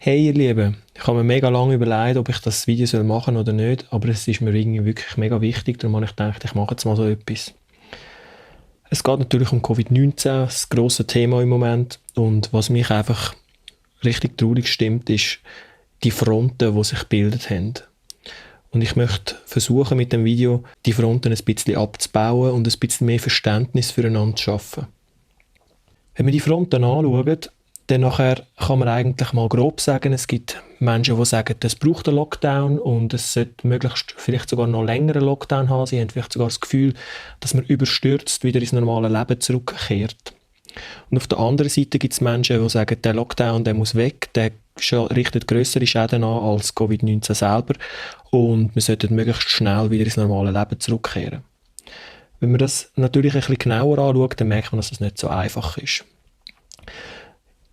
Hey ihr Lieben, ich habe mir mega lange überlegt, ob ich das Video machen soll oder nicht, aber es ist mir irgendwie wirklich mega wichtig, darum habe ich gedacht, ich mache jetzt mal so etwas. Es geht natürlich um Covid-19, das grosse Thema im Moment, und was mich einfach richtig traurig stimmt, ist die Fronten, die sich gebildet haben. Und ich möchte versuchen, mit dem Video die Fronten ein bisschen abzubauen und ein bisschen mehr Verständnis füreinander zu schaffen. Wenn wir die Fronten anschauen, dann nachher kann man eigentlich mal grob sagen, es gibt Menschen, die sagen, es braucht einen Lockdown und es sollte möglichst vielleicht sogar noch längeren Lockdown haben. Sie haben vielleicht sogar das Gefühl, dass man überstürzt wieder ins normale Leben zurückkehrt. Und auf der anderen Seite gibt es Menschen, die sagen, der Lockdown, der muss weg, der richtet grössere Schäden an als Covid-19 selber und wir sollten möglichst schnell wieder ins normale Leben zurückkehren. Wenn man das natürlich ein bisschen genauer anschaut, dann merkt man, dass das nicht so einfach ist.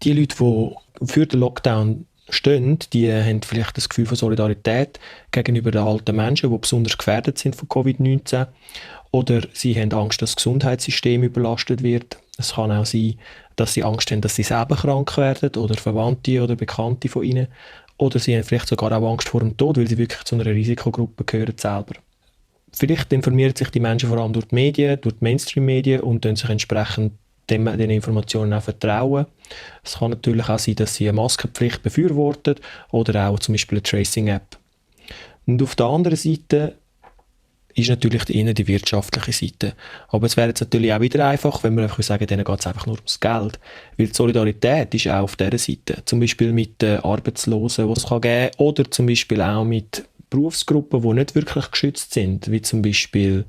Die Leute, die für den Lockdown stehen, die haben vielleicht das Gefühl von Solidarität gegenüber den alten Menschen, die besonders gefährdet sind von Covid-19. Oder sie haben Angst, dass das Gesundheitssystem überlastet wird. Es kann auch sein, dass sie Angst haben, dass sie selber krank werden oder Verwandte oder Bekannte von ihnen. Oder sie haben vielleicht sogar auch Angst vor dem Tod, weil sie wirklich zu einer Risikogruppe gehören selber. Vielleicht informieren sich die Menschen vor allem durch die Medien, durch die Mainstream-Medien und sich entsprechend den Informationen auch vertrauen. Es kann natürlich auch sein, dass sie eine Maskenpflicht befürworten oder auch zum Beispiel eine Tracing-App. Und auf der anderen Seite ist natürlich die wirtschaftliche Seite. Aber es wäre jetzt natürlich auch wieder einfach, wenn wir einfach sagen, denen geht es einfach nur ums Geld. Weil die Solidarität ist auch auf dieser Seite. Zum Beispiel mit den Arbeitslosen, die es geben kann, oder zum Beispiel auch mit Berufsgruppen, die nicht wirklich geschützt sind, wie zum Beispiel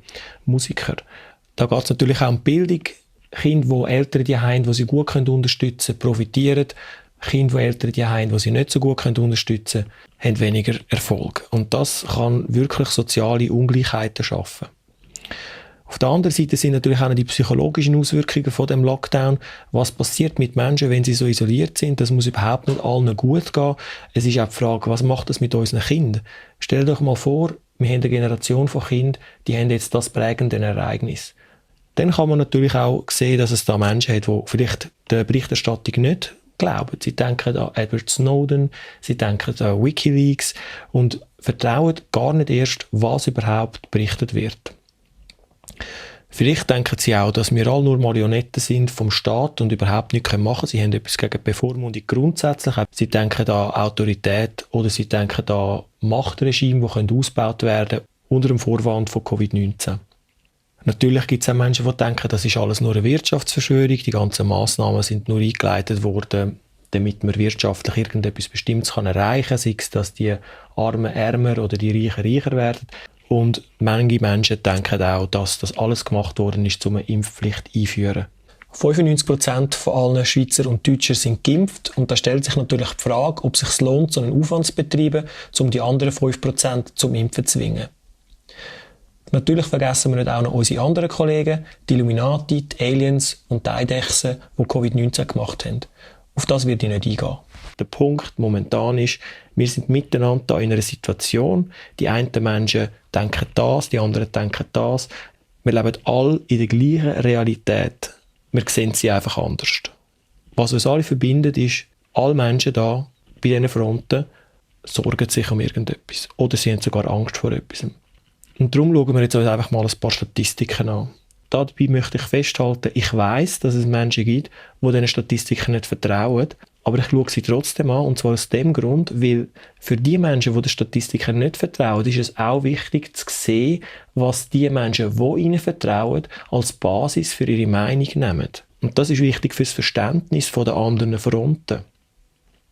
Musiker. Da geht es natürlich auch um Bildung. Kinder, die Eltern die haben, die sie gut unterstützen können, profitieren. Kinder, die Eltern die haben, die sie nicht so gut unterstützen können, haben weniger Erfolg. Und das kann wirklich soziale Ungleichheiten schaffen. Auf der anderen Seite sind natürlich auch die psychologischen Auswirkungen von dem Lockdown. Was passiert mit Menschen, wenn sie so isoliert sind? Das muss überhaupt nicht allen gut gehen. Es ist auch die Frage, was macht das mit unseren Kindern? Stell dir doch mal vor, wir haben eine Generation von Kindern, die haben jetzt das prägende Ereignis. Dann kann man natürlich auch sehen, dass es da Menschen hat, die vielleicht der Berichterstattung nicht glauben. Sie denken an Edward Snowden, sie denken an WikiLeaks und vertrauen gar nicht erst, was überhaupt berichtet wird. Vielleicht denken sie auch, dass wir alle nur Marionetten sind vom Staat und überhaupt nichts machen können. Sie haben etwas gegen Bevormundung grundsätzlich. Sie denken an Autorität oder sie denken an Machtregime, die ausgebaut werden können unter dem Vorwand von Covid-19. Natürlich gibt es auch Menschen, die denken, das ist alles nur eine Wirtschaftsverschwörung, die ganzen Massnahmen sind nur eingeleitet worden, damit man wirtschaftlich irgendetwas Bestimmtes erreichen kann, sei es, dass die Armen ärmer oder die Reichen reicher werden. Und manche Menschen denken auch, dass das alles gemacht worden ist, um eine Impfpflicht einzuführen. 95% von allen Schweizer und Deutscher sind geimpft und da stellt sich natürlich die Frage, ob es sich lohnt, so einen Aufwand zu betreiben, um die anderen 5% zum Impfen zu zwingen. Natürlich vergessen wir nicht auch noch unsere anderen Kollegen, die Illuminati, die Aliens und die Eidechsen, die Covid-19 gemacht haben. Auf das wird ich nicht eingehen. Der Punkt momentan ist, wir sind miteinander da in einer Situation. Die einen Menschen denken das, die anderen denken das. Wir leben alle in der gleichen Realität. Wir sehen sie einfach anders. Was uns alle verbindet, ist, alle Menschen da bei diesen Fronten sorgen sich um irgendetwas. Oder sie haben sogar Angst vor etwas. Und darum schauen wir jetzt uns einfach mal ein paar Statistiken an. Dabei möchte ich festhalten, ich weiss, dass es Menschen gibt, die diesen Statistiken nicht vertrauen, aber ich schaue sie trotzdem an, und zwar aus dem Grund, weil für die Menschen, die den Statistiken nicht vertrauen, ist es auch wichtig zu sehen, was die Menschen, die ihnen vertrauen, als Basis für ihre Meinung nehmen. Und das ist wichtig für das Verständnis der anderen Fronten.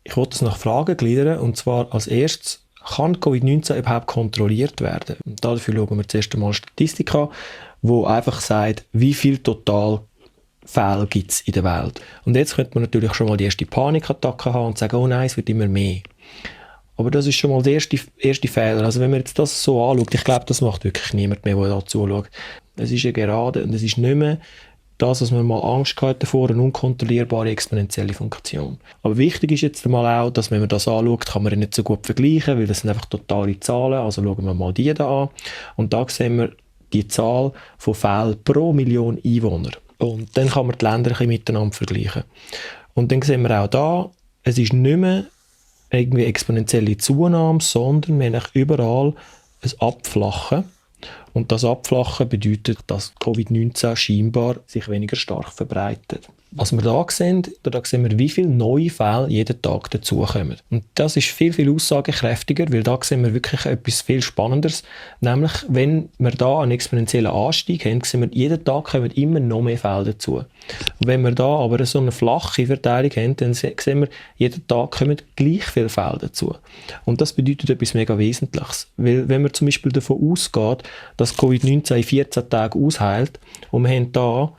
Ich wollte es nach Fragen gliedern, und zwar als erstes, kann Covid-19 überhaupt kontrolliert werden? Und dafür schauen wir zuerst einmal Statistik an, die einfach sagt, wie viele Totalfälle gibt es in der Welt. Und jetzt könnte man natürlich schon mal die erste Panikattacke haben und sagen, oh nein, es wird immer mehr. Aber das ist schon mal der erste Fehler. Also wenn man jetzt das so anschaut, ich glaube, das macht wirklich niemand mehr, der da zuschaut. Es ist ja gerade und es ist nicht mehr das, was man mal Angst hatte davor, eine unkontrollierbare exponentielle Funktion. Aber wichtig ist jetzt mal auch, dass wenn man das anschaut, kann man nicht so gut vergleichen, weil das sind einfach totale Zahlen. Also schauen wir mal die da an. Und da sehen wir die Zahl von Fällen pro Million Einwohner. Und dann kann man die Länder ein bisschen miteinander vergleichen. Und dann sehen wir auch da, es ist nicht mehr irgendwie exponentielle Zunahme, sondern wir haben überall ein Abflachen. Und das Abflachen bedeutet, dass Covid-19 scheinbar sich weniger stark verbreitet. Was wir da sehen wir, wie viele neue Fälle jeden Tag dazukommen. Und das ist viel, viel aussagekräftiger, weil da sehen wir wirklich etwas viel Spannenderes. Nämlich, wenn wir da einen exponentiellen Anstieg haben, sehen wir, jeden Tag kommen immer noch mehr Fälle dazu. Und wenn wir da aber so eine flache Verteilung haben, dann sehen wir, jeden Tag kommen gleich viele Fälle dazu. Und das bedeutet etwas mega Wesentliches. Weil wenn man zum Beispiel davon ausgeht, dass Covid-19 in 14 Tagen ausheilt und wir haben da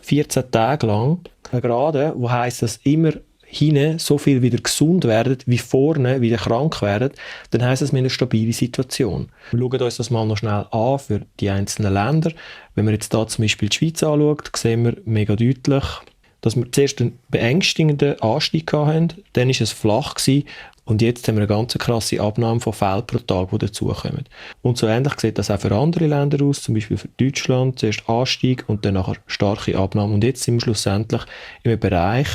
14 Tage lang eine Gerade, wo heisst, dass immer hinten so viel wieder gesund werden, wie vorne wieder krank werden, dann heisst das, wir haben eine stabile Situation. Wir schauen uns das mal noch schnell an für die einzelnen Länder. Wenn wir jetzt da zum Beispiel die Schweiz anschauen, sehen wir mega deutlich, dass wir zuerst einen beängstigenden Anstieg hatten, dann war es flach gewesen, und jetzt haben wir eine ganz krasse Abnahme von Fällen pro Tag, die dazukommen. Und so ähnlich sieht das auch für andere Länder aus, zum Beispiel für Deutschland, zuerst Anstieg und dann nachher starke Abnahme. Und jetzt sind wir schlussendlich im Bereich,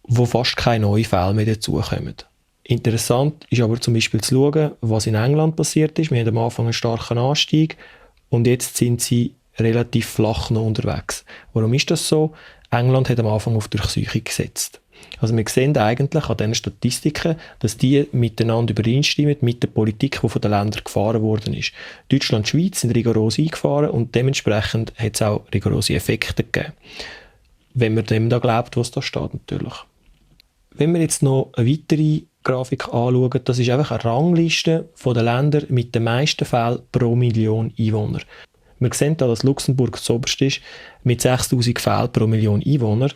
wo fast keine neuen Fälle mehr dazukommen. Interessant ist aber zum Beispiel zu schauen, was in England passiert ist. Wir haben am Anfang einen starken Anstieg und jetzt sind sie relativ flach noch unterwegs. Warum ist das so? England hat am Anfang auf Durchsuchung gesetzt. Also wir sehen eigentlich an diesen Statistiken, dass die miteinander übereinstimmen mit der Politik, die von den Ländern gefahren worden ist. Deutschland und die Schweiz sind rigoros eingefahren und dementsprechend hat es auch rigorose Effekte gegeben. Wenn man dem da glaubt, was da steht natürlich. Wenn wir jetzt noch eine weitere Grafik anschauen, das ist einfach eine Rangliste von den Ländern mit den meisten Fällen pro Million Einwohner. Wir sehen da, dass Luxemburg zuoberst ist mit 6'000 Fällen pro Million Einwohner.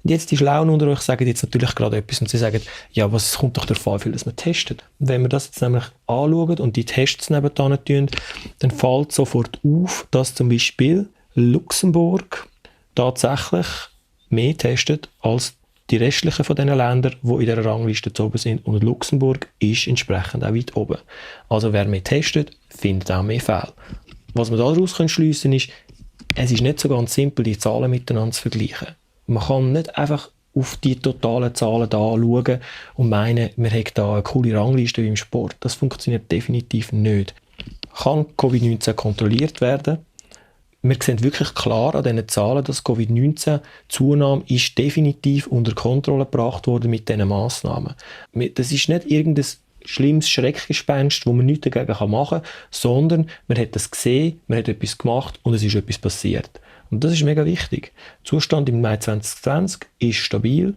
Und jetzt die Schlauen unter euch sagen jetzt natürlich gerade etwas und sie sagen, ja, was kommt doch darauf an, dass man testet. Wenn wir das jetzt nämlich anschauen und die Tests nebenan tun, dann fällt sofort auf, dass zum Beispiel Luxemburg tatsächlich mehr testet als die restlichen von diesen Ländern, die in dieser Rangliste zu oben sind. Und Luxemburg ist entsprechend auch weit oben. Also wer mehr testet, findet auch mehr Fälle. Was wir daraus schliessen können, ist, es ist nicht so ganz simpel, die Zahlen miteinander zu vergleichen. Man kann nicht einfach auf die totalen Zahlen da schauen und meinen, man hat da eine coole Rangliste wie im Sport. Das funktioniert definitiv nicht. Kann Covid-19 kontrolliert werden? Wir sehen wirklich klar an diesen Zahlen, dass Covid-19-Zunahme ist definitiv unter Kontrolle gebracht worden mit diesen Massnahmen. Das ist nicht irgendein schlimmes Schreckgespenst, wo man nichts dagegen machen kann, sondern man hat das gesehen, man hat etwas gemacht und es ist etwas passiert. Und das ist mega wichtig. Der Zustand im Mai 2020 ist stabil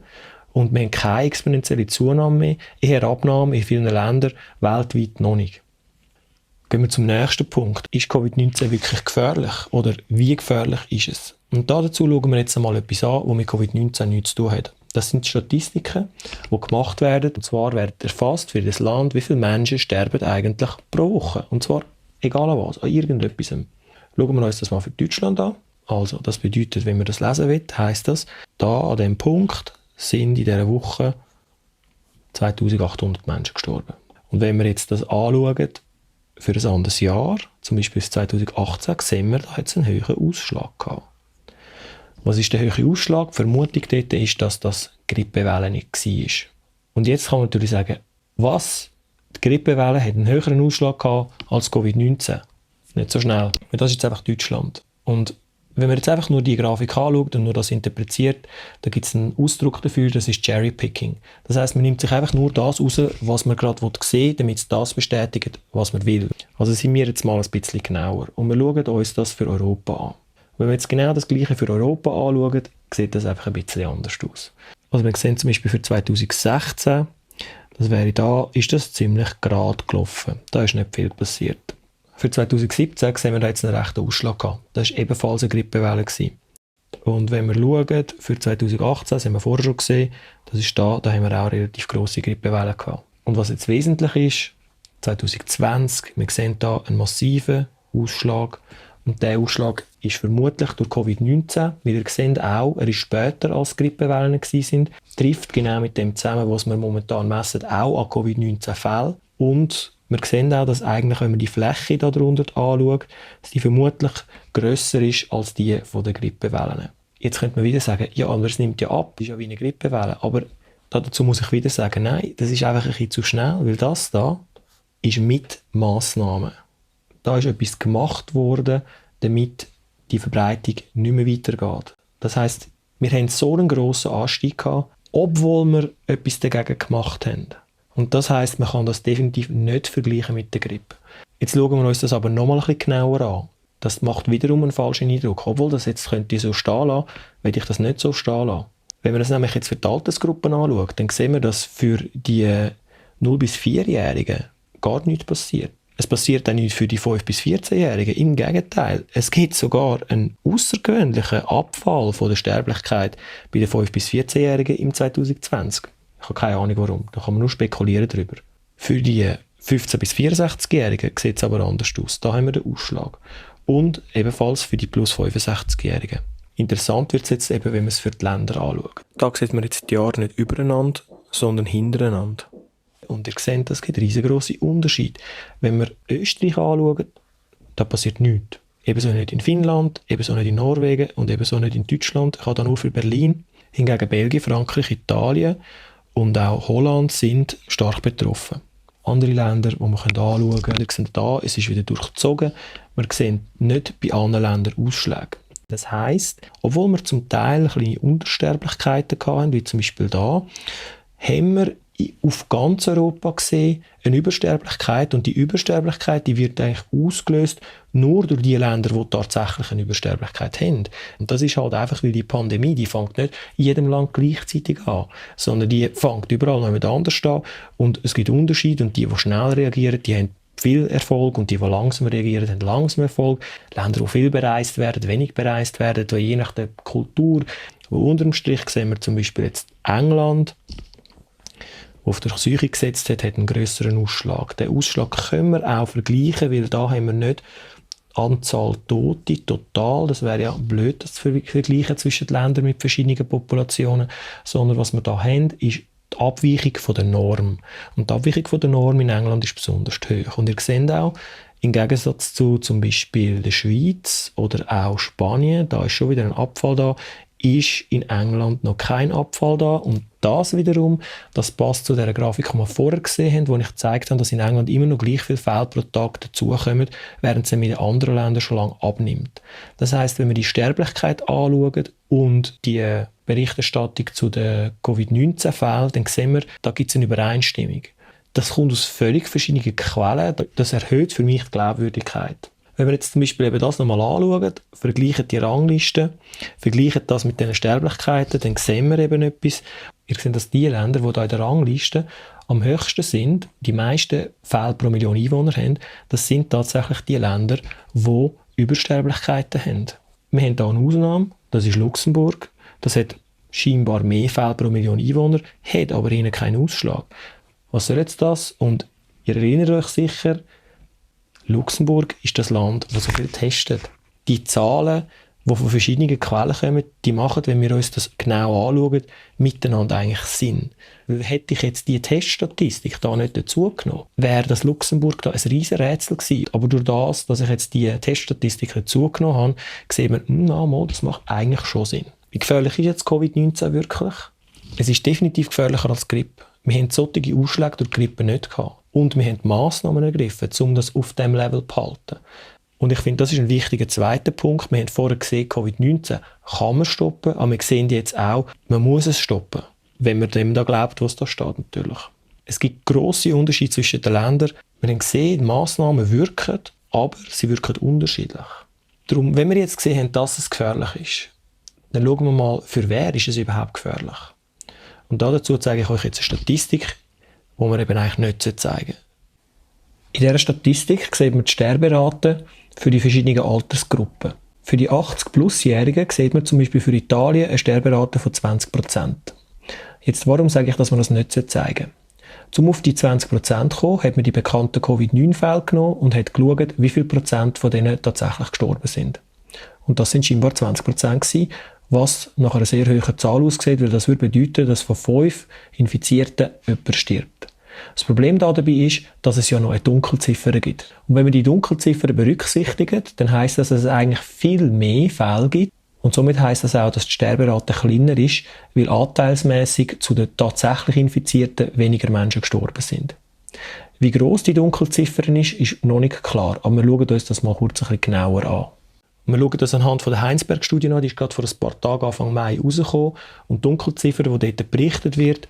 und wir haben keine exponentielle Zunahme mehr, eher Abnahme in vielen Ländern, weltweit noch nicht. Gehen wir zum nächsten Punkt. Ist Covid-19 wirklich gefährlich oder wie gefährlich ist es? Und dazu schauen wir jetzt einmal etwas an, was mit Covid-19 nichts zu tun hat. Das sind Statistiken, die gemacht werden. Und zwar wird erfasst für das Land, wie viele Menschen sterben eigentlich pro Woche. Und zwar egal an was, an irgendetwas. Schauen wir uns das mal für Deutschland an. Also, das bedeutet, wenn man das lesen will, heisst das, da an diesem Punkt sind in dieser Woche 2800 Menschen gestorben. Und wenn wir jetzt das anschauen, für ein anderes Jahr, zum Beispiel 2018, sehen wir, da hat es einen höheren Ausschlag gehabt. Was ist der höhere Ausschlag? Die Vermutung dort ist, dass das Grippewelle nicht war. Und jetzt kann man natürlich sagen, was? Die Grippewelle hat einen höheren Ausschlag gehabt als Covid-19. Nicht so schnell. Das ist jetzt einfach Deutschland. Und wenn man jetzt einfach nur die Grafik anschaut und nur das interpretiert, da gibt es einen Ausdruck dafür, das ist Cherry-Picking. Das heisst, man nimmt sich einfach nur das raus, was man gerade sehen will, damit es das bestätigt, was man will. Also sind wir jetzt mal ein bisschen genauer und wir schauen uns das für Europa an. Wenn wir jetzt genau das Gleiche für Europa anschauen, sieht das einfach ein bisschen anders aus. Also wir sehen zum Beispiel für 2016, das wäre da, ist das ziemlich gerade gelaufen. Da ist nicht viel passiert. Für 2017 sehen wir da jetzt einen rechten Ausschlag gehabt. Das war ebenfalls eine Grippewelle gewesen. Und wenn wir schauen, für 2018, das haben wir vorher schon gesehen, das ist da haben wir auch relativ grosse Grippewellen gehabt. Und was jetzt wesentlich ist, 2020, wir sehen da einen massiven Ausschlag. Und dieser Ausschlag ist vermutlich durch Covid-19, wie ihr seht auch, er ist später als Grippewellen waren, trifft genau mit dem zusammen, was wir momentan messen, auch an Covid-19-Fällen. Und wir sehen auch, dass eigentlich, wenn man die Fläche darunter anschaut, dass die vermutlich grösser ist als die von den Grippewellen. Jetzt könnte man wieder sagen, ja, aber es nimmt ja ab, das ist ja wie eine Grippewelle. Aber Dazu muss ich wieder sagen, nein, das ist einfach ein bisschen zu schnell, weil das da ist mit Massnahmen. Da ist etwas gemacht worden, damit die Verbreitung nicht mehr weitergeht. Das heisst, wir haben so einen grossen Anstieg gehabt, obwohl wir etwas dagegen gemacht haben. Und das heisst, man kann das definitiv nicht vergleichen mit der Grippe. Jetzt schauen wir uns das aber nochmal ein bisschen genauer an. Das macht wiederum einen falschen Eindruck. Obwohl das jetzt könnte so stehen lassen, will ich das nicht so stehen lassen. Wenn wir das nämlich jetzt für die Altersgruppen anschauen, dann sehen wir, dass für die 0- bis 4-Jährigen gar nichts passiert. Es passiert auch nichts für die 5- bis 14-Jährigen. Im Gegenteil, es gibt sogar einen außergewöhnlichen Abfall von der Sterblichkeit bei den 5- bis 14-Jährigen im 2020. Ich habe keine Ahnung warum, da kann man nur spekulieren darüber. Für die 15- bis 64-Jährigen sieht es aber anders aus. Da haben wir den Ausschlag. Und ebenfalls für die plus 65-Jährigen. Interessant wird es jetzt eben, wenn man es für die Länder anschaut. Da sieht man jetzt die Jahre nicht übereinander, sondern hintereinander. Und ihr seht, es gibt riesengroße Unterschiede. Wenn wir Österreich anschauen, da passiert nichts. Ebenso nicht in Finnland, ebenso nicht in Norwegen und ebenso nicht in Deutschland. Ich habe da nur für Berlin. Hingegen Belgien, Frankreich, Italien und auch Holland sind stark betroffen. Andere Länder, die wir anschauen können, wir sehen da, es ist wieder durchgezogen. Wir sehen nicht bei allen Ländern Ausschläge. Das heisst, obwohl wir zum Teil kleine Untersterblichkeiten hatten, wie zum Beispiel da, haben wir auf ganz Europa gesehen eine Übersterblichkeit, und die Übersterblichkeit, die wird eigentlich ausgelöst nur durch die Länder, die tatsächlich eine Übersterblichkeit haben. Und das ist halt einfach, weil die Pandemie, die fängt nicht in jedem Land gleichzeitig an, sondern die fängt überall noch mit anders an, und es gibt Unterschiede, und die schnell reagieren, die haben viel Erfolg, und die langsam reagieren, haben langsam Erfolg. Länder, die viel bereist werden, wenig bereist werden, je nach der Kultur. Wo unterm Strich sehen wir zum Beispiel jetzt England, der auf der Psyche gesetzt hat, hat einen grösseren Ausschlag. Den Ausschlag können wir auch vergleichen, weil da haben wir nicht Anzahl Tote total. Das wäre ja blöd, das zu vergleichen zwischen den Ländern mit verschiedenen Populationen, sondern was wir da haben, ist die Abweichung von der Norm. Und die Abweichung von der Norm in England ist besonders hoch. Und ihr seht auch, im Gegensatz zu zum Beispiel der Schweiz oder auch Spanien, da ist schon wieder ein Abfall da, ist in England noch kein Abfall da. Und das wiederum, das passt zu der Grafik, die wir vorher gesehen haben, wo ich gezeigt habe, dass in England immer noch gleich viele Fälle pro Tag dazukommen, während es in den anderen Ländern schon lange abnimmt. Das heisst, wenn wir die Sterblichkeit anschauen und die Berichterstattung zu den Covid-19-Fällen, dann sehen wir, da gibt es eine Übereinstimmung. Das kommt aus völlig verschiedenen Quellen. Das erhöht für mich die Glaubwürdigkeit. Wenn wir jetzt zum Beispiel eben das nochmal anschauen, vergleichen die Ranglisten, vergleichen das mit den Sterblichkeiten, dann sehen wir eben etwas. Ihr seht, dass die Länder, die hier in der Rangliste am höchsten sind, die meisten Fälle pro Million Einwohner haben, das sind tatsächlich die Länder, die Übersterblichkeiten haben. Wir haben hier eine Ausnahme, das ist Luxemburg. Das hat scheinbar mehr Fälle pro Million Einwohner, hat aber ihnen keinen Ausschlag. Was soll jetzt das? Und ihr erinnert euch sicher, Luxemburg ist das Land, das so viel testet. Die Zahlen, die von verschiedenen Quellen kommen, die machen, wenn wir uns das genau anschauen, miteinander eigentlich Sinn. Weil hätte ich jetzt die Teststatistik da nicht dazugenommen, wäre das Luxemburg da ein riesen Rätsel gewesen. Aber durch das, dass ich jetzt die Teststatistik dazugenommen habe, sieht man, das macht eigentlich schon Sinn. Wie gefährlich ist jetzt Covid-19 wirklich? Es ist definitiv gefährlicher als Grippe. Wir haben solche Ausschläge durch die Grippe nicht gehabt. Und wir haben Massnahmen ergriffen, um das auf diesem Level zu behalten. Und ich finde, das ist ein wichtiger zweiter Punkt. Wir haben vorher gesehen, Covid-19 kann man stoppen, aber wir sehen jetzt auch, man muss es stoppen. Wenn man dem da glaubt, was da steht, natürlich. Es gibt grosse Unterschiede zwischen den Ländern. Wir haben gesehen, die Massnahmen wirken, aber sie wirken unterschiedlich. Darum, wenn wir jetzt gesehen haben, dass es gefährlich ist, dann schauen wir mal, für wer ist es überhaupt gefährlich. Und dazu zeige ich euch jetzt eine Statistik, die man eben eigentlich nicht zeigen sollte. In dieser Statistik sieht man die Sterberate für die verschiedenen Altersgruppen. Für die 80-plus-Jährigen sieht man zum Beispiel für Italien eine Sterberate von 20%. Jetzt, warum sage ich, dass man das nicht zeigen sollte? Um auf die 20% zu kommen, hat man die bekannten Covid-19-Fälle genommen und hat geschaut, wie viel Prozent von denen tatsächlich gestorben sind. Und das sind scheinbar 20% gewesen, was nach einer sehr hohen Zahl aussieht, weil das würde bedeuten, dass von 5 Infizierten jemand stirbt. Das Problem dabei ist, dass es ja noch eine Dunkelziffer gibt. Und wenn wir die Dunkelziffer berücksichtigen, dann heisst das, dass es eigentlich viel mehr Fälle gibt, Und somit heisst das auch, dass die Sterberate kleiner ist, weil anteilsmäßig zu den tatsächlich Infizierten weniger Menschen gestorben sind. Wie gross die Dunkelziffer ist noch nicht klar, aber wir schauen uns das mal kurz ein bisschen genauer an. Wir schauen das anhand von der Heinsberg-Studie an, die ist gerade vor ein paar Tagen, Anfang Mai, rausgekommen. Und die Dunkelziffer, die dort berichtet wird,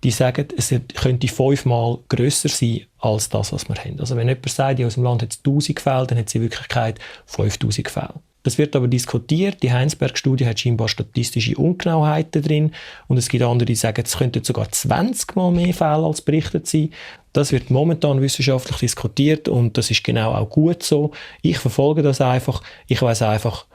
die sagen, es könnte 5-mal grösser sein als das, was wir haben. Also wenn jemand sagt, in unserem Land hat es 1000 Fälle, dann hat es in Wirklichkeit 5000 Fälle. Das wird aber diskutiert. Die Heinsberg-Studie hat scheinbar statistische Ungenauheiten drin. Und es gibt andere, die sagen, es könnten sogar 20 Mal mehr Fälle als berichtet sein. Das wird momentan wissenschaftlich diskutiert und das ist genau auch gut so. Ich verfolge das einfach. Ich weiss einfach,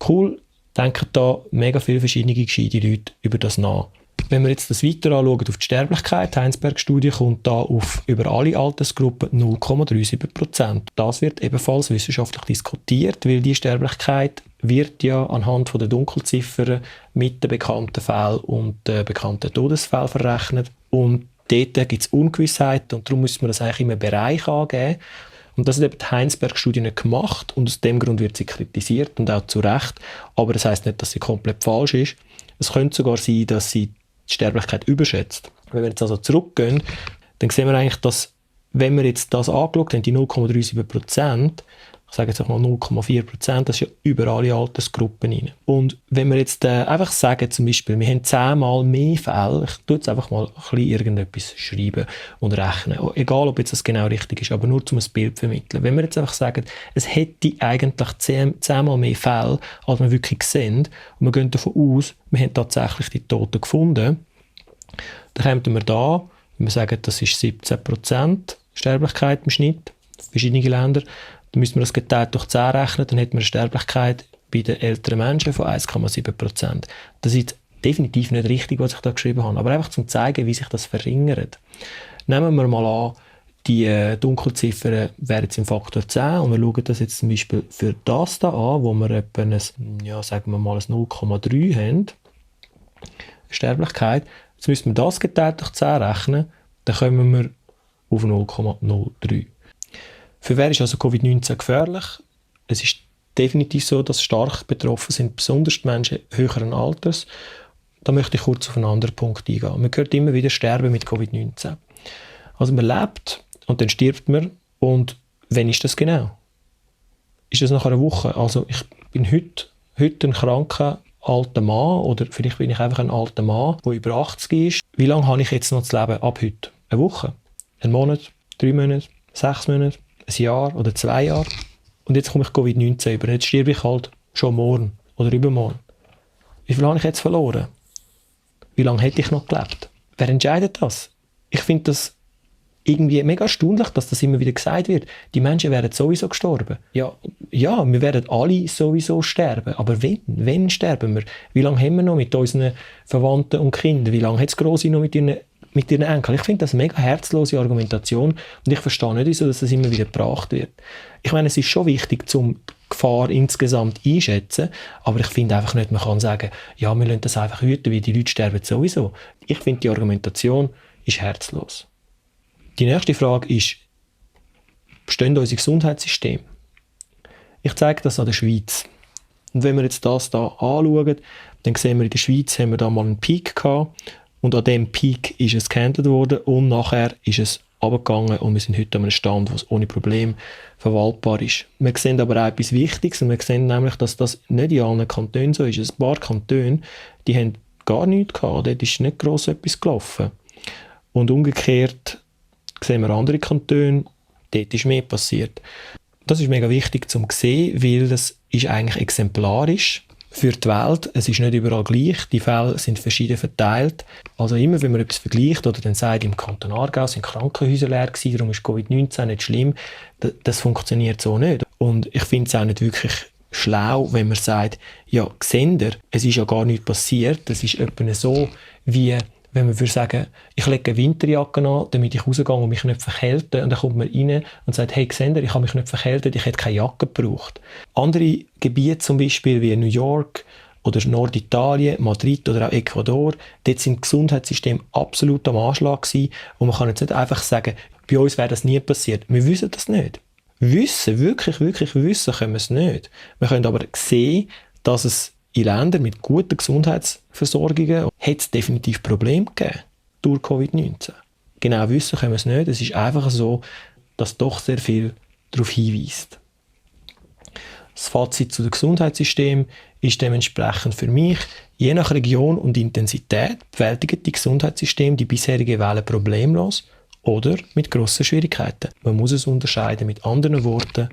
cool, denken da mega viele verschiedene gescheite Leute über das nach. Wenn wir jetzt das weiter anschauen auf die Sterblichkeit, die Heinsberg-Studie kommt da auf über alle Altersgruppen 0,37%. Das wird ebenfalls wissenschaftlich diskutiert, weil die Sterblichkeit wird ja anhand von der Dunkelziffern mit den bekannten Fällen und den bekannten Todesfällen verrechnet. Und dort gibt es Ungewissheiten und darum müssen wir das eigentlich in einem Bereich angeben. Und das hat eben die Heinsberg-Studie nicht gemacht und aus dem Grund wird sie kritisiert und auch zu Recht. Aber das heisst nicht, dass sie komplett falsch ist. Es könnte sogar sein, dass sie die Sterblichkeit überschätzt. Wenn wir jetzt also zurückgehen, dann sehen wir eigentlich, dass, wenn wir jetzt das angeschaut haben, die 0,37%, ich sage jetzt auch mal 0,4%, das ist ja über alle Altersgruppen rein. Und wenn wir jetzt einfach sagen, zum Beispiel, wir haben 10-mal mehr Fälle, ich tue jetzt einfach mal ein bisschen irgendetwas schreiben und rechnen, egal ob jetzt das genau richtig ist, aber nur um ein Bild zu vermitteln. Wenn wir jetzt einfach sagen, es hätte eigentlich 10-mal mehr Fälle, als wir wirklich sehen, und wir gehen davon aus, wir haben tatsächlich die Toten gefunden, dann kommen wir da, wenn wir sagen, das ist 17% Sterblichkeit im Schnitt, verschiedene Länder, dann müssen wir das geteilt durch 10 rechnen, dann hätten wir eine Sterblichkeit bei den älteren Menschen von 1,7%. Das ist definitiv nicht richtig, was ich da geschrieben habe, aber einfach zum zeigen, wie sich das verringert. Nehmen wir mal an, die Dunkelziffer wäre jetzt im Faktor 10 und wir schauen das jetzt zum Beispiel für das da an, wo wir etwa ein, ja, sagen wir mal ein 0,3 haben, Sterblichkeit. Jetzt müssen wir das geteilt durch 10 rechnen, dann kommen wir auf 0,03. Für wer ist also Covid-19 gefährlich? Es ist definitiv so, dass stark betroffen sind, besonders die Menschen höheren Alters. Da möchte ich kurz auf einen anderen Punkt eingehen. Man hört immer wieder Sterben mit Covid-19. Also man lebt und dann stirbt man. Und wann ist das genau? Ist das nach einer Woche? Also ich bin heute ein kranker alter Mann oder vielleicht bin ich einfach ein alter Mann, der über 80 ist. Wie lange habe ich jetzt noch zu leben ab heute? Eine Woche? Einen Monat? 3 Monate? 6 Monate? Ein Jahr oder 2 Jahre. Und jetzt komme ich Covid-19 über. Jetzt sterbe ich halt schon morgen oder übermorgen. Wie viel habe ich jetzt verloren? Wie lange hätte ich noch gelebt? Wer entscheidet das? Ich finde das irgendwie mega erstaunlich, dass das immer wieder gesagt wird. Die Menschen wären sowieso gestorben. Ja, wir werden alle sowieso sterben. Aber wenn? Wann sterben wir? Wie lange haben wir noch mit unseren Verwandten und Kindern? Wie lange hat es Grosse noch mit ihren Enkeln? Ich finde das eine mega herzlose Argumentation und ich verstehe nicht, wieso das immer wieder gebracht wird. Ich meine, es ist schon wichtig, die Gefahr insgesamt einschätzen, aber ich finde einfach nicht, man kann sagen, ja, wir lassen das einfach hüten, weil die Leute sterben sowieso. Ich finde, die Argumentation ist herzlos. Die nächste Frage ist, bestehen unsere Gesundheitssysteme? Ich zeige das an der Schweiz. Und wenn wir jetzt das da anschauen, dann sehen wir, in der Schweiz haben wir da mal einen Peak gehabt und an diesem Peak ist es gehandelt worden und nachher ist es runtergegangen und wir sind heute an einem Stand, wo es ohne Problem verwaltbar ist. Wir sehen aber auch etwas Wichtiges und wir sehen nämlich, dass das nicht in allen Kantonen so ist. Ein paar Kantone, die haben gar nichts gehabt, dort ist nicht gross etwas gelaufen. Und umgekehrt sehen wir andere Kantone, dort ist mehr passiert. Das ist mega wichtig zu sehen, weil das ist eigentlich exemplarisch für die Welt. Es ist nicht überall gleich, die Fälle sind verschieden verteilt. Also immer, wenn man etwas vergleicht oder dann sagt, im Kanton Aargau sind Krankenhäuser leer gewesen, darum ist Covid-19 nicht schlimm, das funktioniert so nicht. Und ich finde es auch nicht wirklich schlau, wenn man sagt, ja, Gesender, es ist ja gar nichts passiert, das ist etwa so, wie wenn man würde sagen, ich lege eine Winterjacke an, damit ich rausgehe und mich nicht verkälte. Und dann kommt man rein und sagt, hey Gesender, ich habe mich nicht verkältet, ich hätte keine Jacke gebraucht. Andere Gebiete zum Beispiel wie New York oder Norditalien, Madrid oder auch Ecuador, dort sind die Gesundheitssysteme absolut am Anschlag gewesen. Und man kann jetzt nicht einfach sagen, bei uns wäre das nie passiert. Wir wissen das nicht. Wirklich wissen können wir es nicht. Wir können aber sehen, dass es in Ländern mit guten Gesundheitsversorgungen hat es definitiv Probleme gegeben durch Covid-19. Genau wissen können wir es nicht. Es ist einfach so, dass doch sehr viel darauf hinweist. Das Fazit zu dem Gesundheitssystem ist dementsprechend für mich, je nach Region und Intensität bewältigt die Gesundheitssysteme die bisherigen Wellen problemlos oder mit grossen Schwierigkeiten. Man muss es unterscheiden, mit anderen Worten.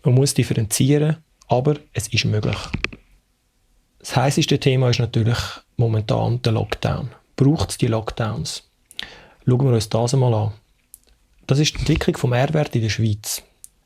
Man muss differenzieren, aber es ist möglich. Das heisseste Thema ist natürlich momentan der Lockdown. Braucht es die Lockdowns? Schauen wir uns das einmal an. Das ist die Entwicklung vom R-Wert in der Schweiz.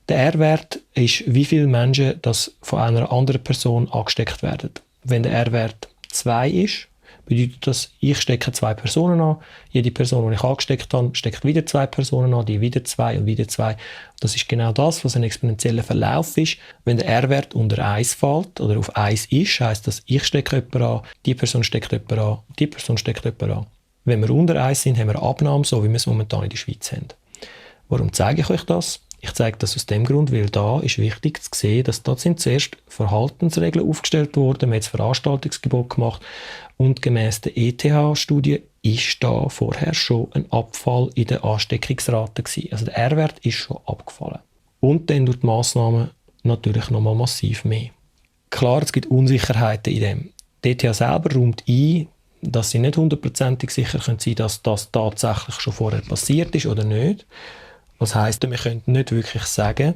Der R-Wert ist, wie viele Menschen das von einer anderen Person angesteckt werden. Wenn der R-Wert 2 ist, bedeutet das, ich stecke 2 Personen an. Jede Person, die ich angesteckt habe, steckt wieder 2 Personen an, die wieder 2 und wieder 2. Das ist genau das, was ein exponentieller Verlauf ist. Wenn der R-Wert unter 1 fällt oder auf 1 ist, heisst das, ich stecke jemanden an, die Person steckt jemanden an, die Person steckt jemanden an. Wenn wir unter 1 sind, haben wir eine Abnahme, so wie wir es momentan in der Schweiz haben. Warum zeige ich euch das? Ich zeige das aus dem Grund, weil da ist wichtig zu sehen, dass dort sind zuerst Verhaltensregeln aufgestellt worden, man hat das Veranstaltungsgebot gemacht und gemäss der ETH-Studie ist da vorher schon ein Abfall in der Ansteckungsrate gewesen. Also der R-Wert ist schon abgefallen. Und dann durch die Massnahmen natürlich nochmal massiv mehr. Klar, es gibt Unsicherheiten in dem. Die ETH selber räumt ein, dass sie nicht hundertprozentig sicher sein können, dass das tatsächlich schon vorher passiert ist oder nicht. Das heisst, wir können nicht wirklich sagen,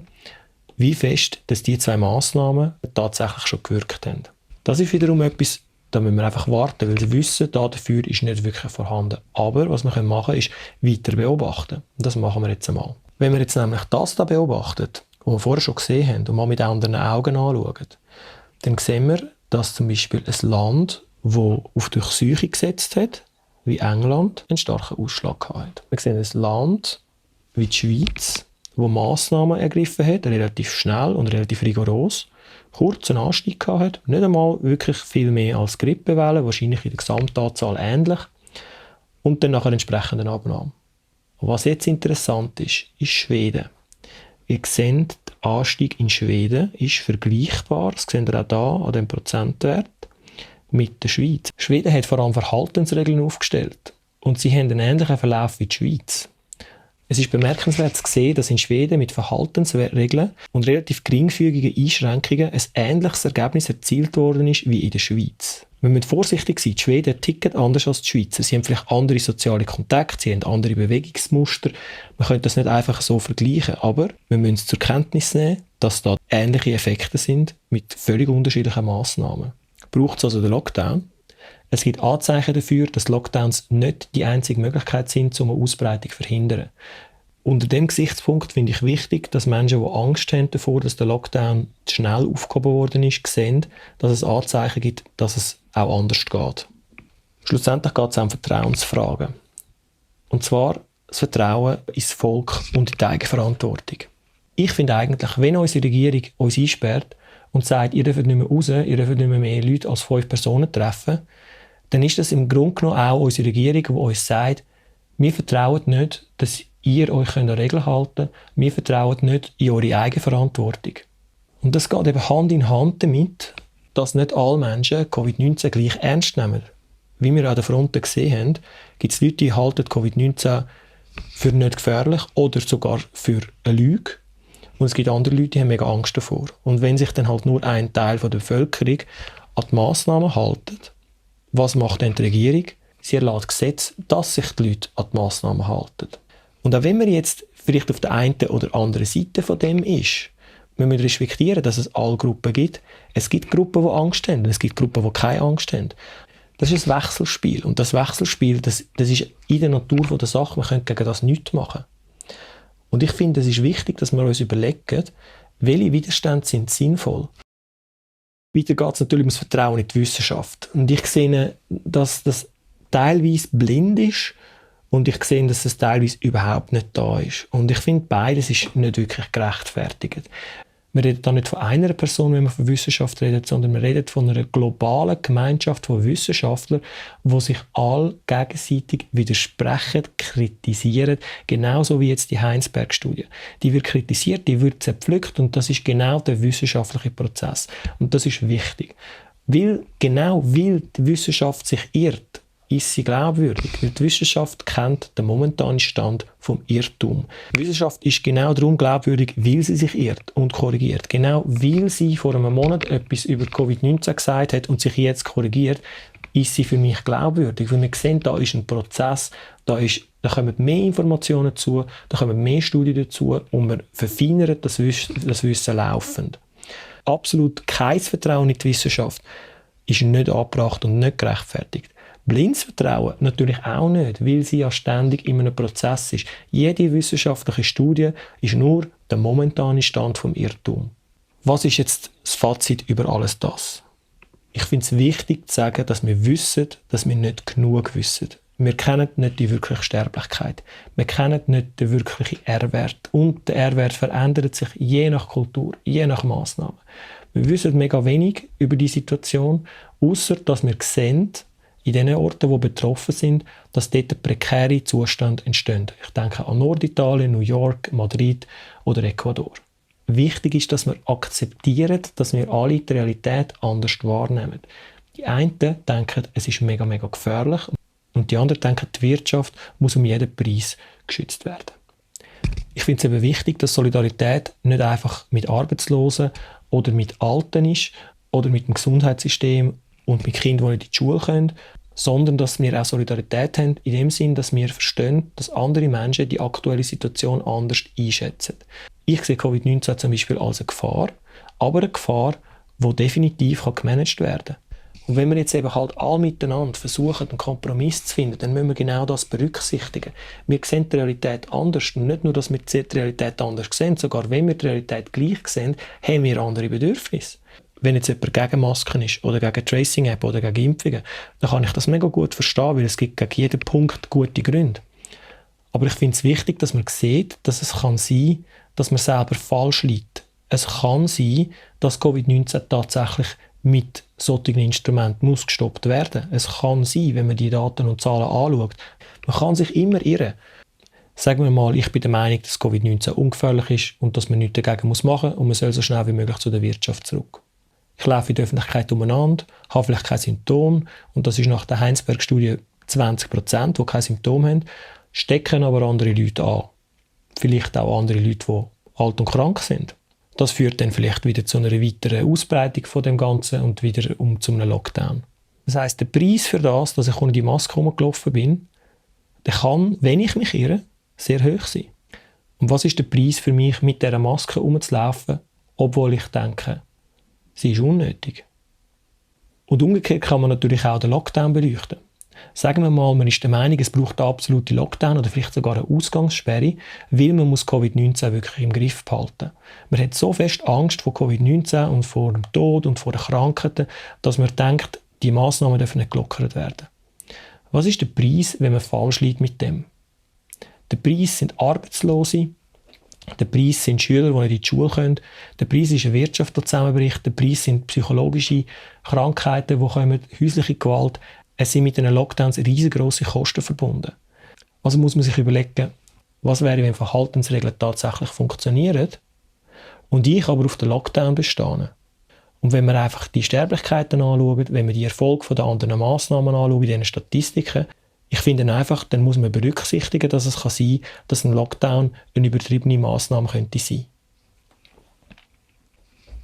wie fest dass die 2 Massnahmen tatsächlich schon gewirkt haben. Das ist wiederum etwas, da müssen wir einfach warten, weil das Wissen dafür ist nicht wirklich vorhanden. Aber was wir machen können, ist weiter beobachten. Und das machen wir jetzt einmal. Wenn wir jetzt nämlich das da beobachten, was wir vorher schon gesehen haben, und mal mit anderen Augen anschauen, dann sehen wir, dass zum Beispiel ein Land, das auf Durchsuchung gesetzt hat, wie England, einen starken Ausschlag hat. Wir sehen ein Land wie die Schweiz, wo Massnahmen ergriffen hat, relativ schnell und relativ rigoros, kurzen Anstieg gehabt hat, nicht einmal wirklich viel mehr als Grippewelle, wahrscheinlich in der Gesamtanzahl ähnlich, und dann nachher entsprechenden Abnahme. Was jetzt interessant ist Schweden. Ihr seht, der Anstieg in Schweden ist vergleichbar, das seht ihr auch hier an dem Prozentwert, mit der Schweiz. Schweden hat vor allem Verhaltensregeln aufgestellt und sie haben einen ähnlichen Verlauf wie die Schweiz. Es ist bemerkenswert zu sehen, dass in Schweden mit Verhaltensregeln und relativ geringfügigen Einschränkungen ein ähnliches Ergebnis erzielt worden ist wie in der Schweiz. Wir müssen vorsichtig sein, die Schweden ticken anders als die Schweizer. Sie haben vielleicht andere soziale Kontakte, sie haben andere Bewegungsmuster. Man könnte das nicht einfach so vergleichen, aber wir müssen es zur Kenntnis nehmen, dass da ähnliche Effekte sind mit völlig unterschiedlichen Massnahmen. Braucht es also den Lockdown? Es gibt Anzeichen dafür, dass Lockdowns nicht die einzige Möglichkeit sind, um eine Ausbreitung zu verhindern. Unter dem Gesichtspunkt finde ich wichtig, dass Menschen, die Angst haben davor, dass der Lockdown zu schnell aufgehoben worden ist, sehen, dass es Anzeichen gibt, dass es auch anders geht. Schlussendlich geht es um Vertrauensfragen. Und zwar das Vertrauen ins Volk und die Eigenverantwortung. Ich finde eigentlich, wenn unsere Regierung uns einsperrt und sagt, ihr dürft nicht mehr raus, ihr dürft nicht mehr Leute als 5 Personen treffen, dann ist das im Grunde genommen auch unsere Regierung, die uns sagt, wir vertrauen nicht, dass ihr euch an Regeln halten könnt, wir vertrauen nicht in eure Eigenverantwortung. Und das geht eben Hand in Hand damit, dass nicht alle Menschen Covid-19 gleich ernst nehmen. Wie wir an der Front gesehen haben, gibt es Leute, die halten Covid-19 für nicht gefährlich oder sogar für eine Lüge. Und es gibt andere Leute, die haben mega Angst davor. Und wenn sich dann halt nur ein Teil der Bevölkerung an die Massnahmen hält, was macht dann die Regierung? Sie erlässt Gesetze, dass sich die Leute an die Massnahmen halten. Und auch wenn man jetzt vielleicht auf der einen oder anderen Seite von dem ist, wir müssen respektieren, dass es alle Gruppen gibt. Es gibt Gruppen, die Angst haben und es gibt Gruppen, die keine Angst haben. Das ist ein Wechselspiel. Und das Wechselspiel, das ist in der Natur der Sache. Man könnte gegen das nichts machen. Und ich finde, es ist wichtig, dass wir uns überlegen, welche Widerstände sind sinnvoll. Weiter geht es natürlich um das Vertrauen in die Wissenschaft. Und ich sehe, dass das teilweise blind ist und ich sehe, dass es teilweise überhaupt nicht da ist. Und ich finde, beides ist nicht wirklich gerechtfertigt. Wir reden da nicht von einer Person, wenn wir von Wissenschaft reden, sondern wir reden von einer globalen Gemeinschaft von Wissenschaftlern, die sich alle gegenseitig widersprechen, kritisieren, genauso wie jetzt die Heinsberg-Studie. Die wird kritisiert, die wird zerpflückt und das ist genau der wissenschaftliche Prozess. Und das ist wichtig. Weil die Wissenschaft sich irrt, ist sie glaubwürdig. Weil die Wissenschaft kennt den momentanen Stand vom Irrtum. Die Wissenschaft ist genau darum glaubwürdig, weil sie sich irrt und korrigiert. Genau weil sie vor einem Monat etwas über Covid-19 gesagt hat und sich jetzt korrigiert, ist sie für mich glaubwürdig. Weil wir sehen, da ist ein Prozess, da kommen mehr Informationen dazu, da kommen mehr Studien dazu und wir verfeinern das Wissen laufend. Absolut kein Vertrauen in die Wissenschaft ist nicht angebracht und nicht gerechtfertigt. Blindes Vertrauen natürlich auch nicht, weil sie ja ständig in einem Prozess ist. Jede wissenschaftliche Studie ist nur der momentane Stand vom Irrtum. Was ist jetzt das Fazit über alles das? Ich finde es wichtig zu sagen, dass wir wissen, dass wir nicht genug wissen. Wir kennen nicht die wirkliche Sterblichkeit. Wir kennen nicht den wirklichen R-Wert. Und der R-Wert verändert sich je nach Kultur, je nach Massnahme. Wir wissen mega wenig über die Situation, ausser dass wir sehen, in den Orten, die betroffen sind, dass dort prekäre Zustände entstehen. Ich denke an Norditalien, New York, Madrid oder Ecuador. Wichtig ist, dass wir akzeptieren, dass wir alle die Realität anders wahrnehmen. Die einen denken, es ist mega, mega gefährlich und die anderen denken, die Wirtschaft muss um jeden Preis geschützt werden. Ich finde es eben wichtig, dass Solidarität nicht einfach mit Arbeitslosen oder mit Alten ist oder mit dem Gesundheitssystem und mit Kindern, die nicht in die Schule können, sondern dass wir auch Solidarität haben, in dem Sinn, dass wir verstehen, dass andere Menschen die aktuelle Situation anders einschätzen. Ich sehe Covid-19 zum Beispiel als eine Gefahr, aber eine Gefahr, die definitiv gemanagt werden kann. Und wenn wir jetzt eben halt alle miteinander versuchen, einen Kompromiss zu finden, dann müssen wir genau das berücksichtigen. Wir sehen die Realität anders. Und nicht nur, dass wir die Realität anders sehen, sogar wenn wir die Realität gleich sehen, haben wir andere Bedürfnisse. Wenn jetzt jemand gegen Masken ist oder gegen Tracing-App oder gegen Impfungen, dann kann ich das mega gut verstehen, weil es gibt gegen jeden Punkt gute Gründe. Aber ich finde es wichtig, dass man sieht, dass es kann sein, dass man selber falsch liegt. Es kann sein, dass Covid-19 tatsächlich mit solchen Instrumenten muss gestoppt werden. Es kann sein, wenn man die Daten und Zahlen anschaut. Man kann sich immer irren. Sagen wir mal, ich bin der Meinung, dass Covid-19 ungefährlich ist und dass man nichts dagegen machen muss und man soll so schnell wie möglich zu der Wirtschaft zurück. Ich laufe in der Öffentlichkeit umeinander, habe vielleicht kein Symptom und das ist nach der Heinsberg-Studie 20%, die kein Symptom haben, stecken aber andere Leute an. Vielleicht auch andere Leute, die alt und krank sind. Das führt dann vielleicht wieder zu einer weiteren Ausbreitung von dem Ganzen und wieder zu einem Lockdown. Das heisst, der Preis für das, dass ich ohne die Maske rumgelaufen bin, der kann, wenn ich mich irre, sehr hoch sein. Und was ist der Preis für mich, mit dieser Maske rumzulaufen, obwohl ich denke, sie ist unnötig? Und umgekehrt kann man natürlich auch den Lockdown beleuchten. Sagen wir mal, man ist der Meinung, es braucht einen absoluten Lockdown oder vielleicht sogar eine Ausgangssperre, weil man muss Covid-19 wirklich im Griff behalten. Man hat so fest Angst vor Covid-19 und vor dem Tod und vor den Krankheiten, dass man denkt, die Massnahmen dürfen nicht gelockert werden. Was ist der Preis, wenn man falsch liegt mit dem? Der Preis sind Arbeitslose, der Preis sind Schüler, die nicht in die Schule können, der Preis ist eine Wirtschaft, die zusammenbricht, der Preis sind psychologische Krankheiten, die kommen, häusliche Gewalt. Es sind mit den Lockdowns riesengroße Kosten verbunden. Also muss man sich überlegen, was wäre, wenn Verhaltensregeln tatsächlich funktionieren und ich aber auf den Lockdown bestehe. Und wenn wir einfach die Sterblichkeiten anschauen, wenn wir die Erfolge der anderen Massnahmen anschauen, in diesen Statistiken, ich finde einfach, dann muss man berücksichtigen, dass es sein kann, dass ein Lockdown eine übertriebene Massnahme könnte sein.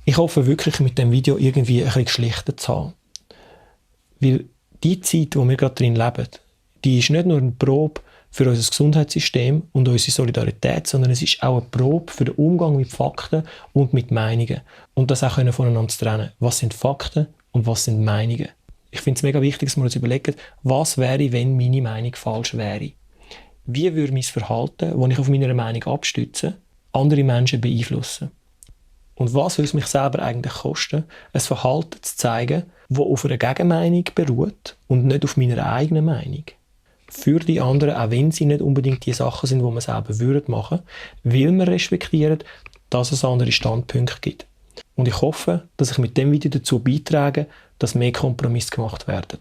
Ich hoffe wirklich, mit dem Video irgendwie ein bisschen geschlichtet zu haben. Weil die Zeit, in der wir gerade drin leben, die ist nicht nur eine Probe für unser Gesundheitssystem und unsere Solidarität, sondern es ist auch eine Probe für den Umgang mit Fakten und mit Meinungen. Und das auch voneinander zu trennen. Was sind Fakten und was sind Meinungen? Ich finde es mega wichtig, dass wir uns überlegen, was wäre, wenn meine Meinung falsch wäre? Wie würde mein Verhalten, das ich auf meiner Meinung abstütze, andere Menschen beeinflussen? Und was würde es mich selber eigentlich kosten, ein Verhalten zu zeigen, das auf einer Gegenmeinung beruht und nicht auf meiner eigenen Meinung? Für die anderen, auch wenn sie nicht unbedingt die Sachen sind, die man selber machen würde, weil man respektiert, dass es andere Standpunkte gibt. Und ich hoffe, dass ich mit dem Video dazu beitrage, dass mehr Kompromisse gemacht werden.